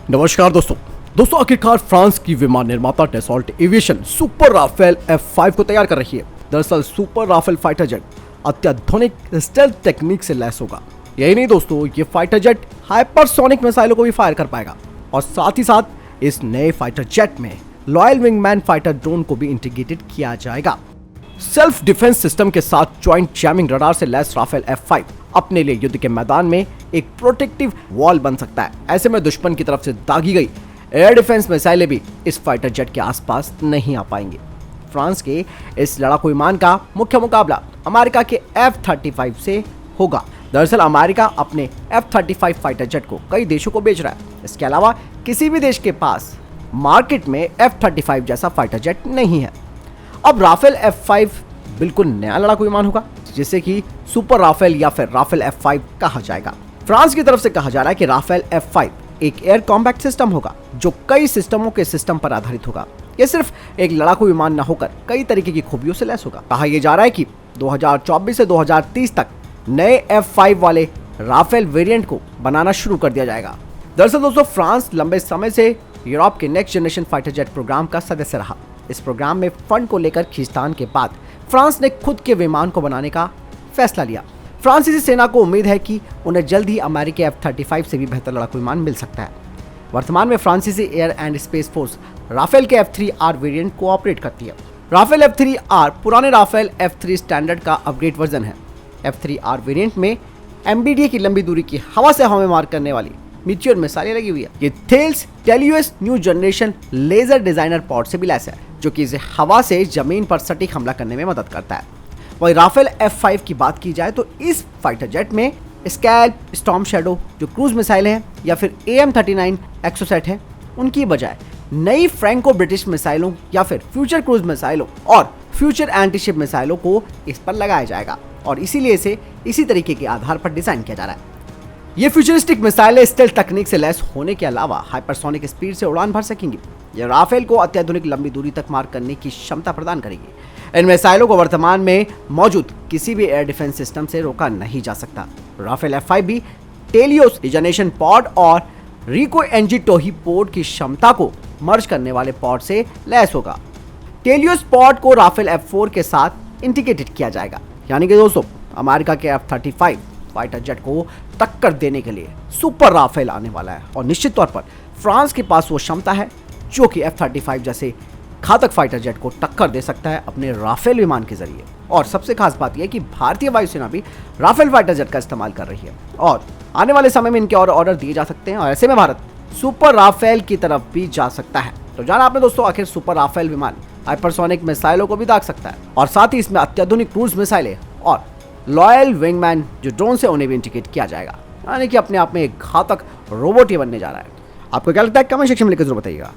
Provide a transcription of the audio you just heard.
नमस्कार दोस्तों आखिरकार फ्रांस की विमान निर्माता Dassault aviation super Rafale F5 को तैयार कर रही है। दरअसल सुपर राफेल फाइटर जेट अत्याधुनिक स्टेल्थ टेक्निक से लैस होगा। यही नहीं दोस्तों, ये फाइटर जेट हाइपरसोनिक मिसाइलों को भी फायर कर पाएगा और साथ ही साथ इस नए फाइटर जेट में लॉयल विंगमैन फाइटर ड्रोन को भी इंटीग्रेटेड किया जाएगा। सेल्फ डिफेंस सिस्टम के साथ ज्वाइंट जैमिंग रडार से लैस राफेल F5 अपने लिए युद्ध के मैदान में एक प्रोटेक्टिव वॉल बन सकता है। ऐसे में दुश्मन की तरफ से दागी गई एयर डिफेंस मिसाइलें भी इस फाइटर जेट के आसपास नहीं आ पाएंगे। फ्रांस के इस लड़ाकू विमान का मुख्य मुकाबला अमेरिका के F-35 से होगा। दरअसल अमेरिका अपने F-35 फाइटर जेट को कई देशों को बेच रहा है। इसके अलावा किसी भी देश के पास मार्केट में F-35 जैसा फाइटर जेट नहीं है। अब राफेल F5 बिल्कुल नया लड़ाकू विमान होगा जिसे कि सुपर राफेल या फिर राफेल F5 कहा जाएगा। फ्रांस की तरफ से कहा जा रहा है कि राफेल F5 एक एयर कॉम्बैट सिस्टम होगा जो कई सिस्टमों के सिस्टम पर आधारित होगा। यह सिर्फ एक लड़ाकू विमान न होकर कई तरीके की खूबियों से लैस होगा। कहा यह जा रहा है कि 2024 से 2030 तक नए F5 वाले राफेल वेरिएंट को बनाना शुरू कर दिया जाएगा। दरअसल दोस्तों, फ्रांस लंबे समय से यूरोप के next generation fighter jet programme का सदस्य रहा। इस प्रोग्राम में फंड को लेकर खींचतान के बाद फ्रांस ने खुद के विमान को बनाने का फैसला लिया। फ्रांसीसी सेना को उम्मीद है कि उन्हें जल्द ही अमेरिकी F-35 से भी बेहतर लड़ाकू विमान मिल सकता है। वर्तमान में फ्रांसीसी air and space force Rafale के F3R वेरिएंट को ऑपरेट करती है। राफेल F3R पुराने राफेल F3 स्टैंडर्ड का अपग्रेड वर्जन है। F3R वेरिएंट में MBDA की लंबी दूरी की हवा से हवा में मार करने वाली मीटियोर मिसाइलें लगी हुई है। ये Thales TALIOS new generation laser designer pod से भी लैस है जो कि इसे हवा से जमीन पर सटीक हमला करने में मदद करता है। वही राफेल F5 की बात की जाए तो इस फाइटर जेट में स्कैल्प, स्टॉर्म शैडो जो क्रूज मिसाइल हैं या फिर AM-39 एक्सोसेट है, उनकी बजाय नई फ्रैंको ब्रिटिश मिसाइलों या फिर फ्यूचर क्रूज मिसाइलों और फ्यूचर एंटीशिप मिसाइलों को इस पर लगाया जाएगा और इसीलिए इसे इसी तरीके के आधार पर डिजाइन किया जा रहा है। ये फ्यूचरिस्टिक मिसाइलें स्टेल्थ तकनीक से लैस होने के अलावा हाइपरसोनिक स्पीड से उड़ान भर सकेंगी। यह राफेल को अत्याधुनिक लंबी दूरी तक मार करने की क्षमता प्रदान करेगी। इन मिसाइलों को वर्तमान में मौजूद किसी भी एयर डिफेंस सिस्टम से रोका नहीं जा सकता। राफेल F5 भी टेलियोस रिजनेशन पॉड और रिको एनजी टोही पॉड की क्षमता को मर्ज करने वाले पॉड से लैस होगा। टेलियोस पॉड को राफेल F4 के साथ इंटीग्रेटेड किया जाएगा। यानी कि दोस्तों, अमेरिका के F-35 फाइटर जेट को टक्कर देने के लिए सुपर राफेल आने वाला है और निश्चित तौर पर फ्रांस के पास वो क्षमता है जो कि F-35 जैसे घातक फाइटर जेट को टक्कर दे सकता है अपने राफेल विमान के जरिए। और सबसे खास बात यह कि भारतीय वायुसेना भी राफेल फाइटर जेट का इस्तेमाल कर रही है और आने वाले समय में इनके और ऑर्डर दिए जा सकते हैं और ऐसे में भारत सुपर राफेल की तरफ भी जा सकता है। तो जाना आपने दोस्तों, आखिर सुपर राफेल विमान हाइपरसोनिक मिसाइलों को भी दाग सकता है और साथ ही इसमें अत्याधुनिक क्रूज मिसाइलें और लॉयल विंगमैन जो ड्रोन से उन्हें भी इंटीग्रेट किया जाएगा। यानी कि अपने आप में एक घातक रोबोट ही बनने जा रहा है। आपको क्या लगता है? कमेंट सेक्शन में लिखकर जरूर बताइएगा।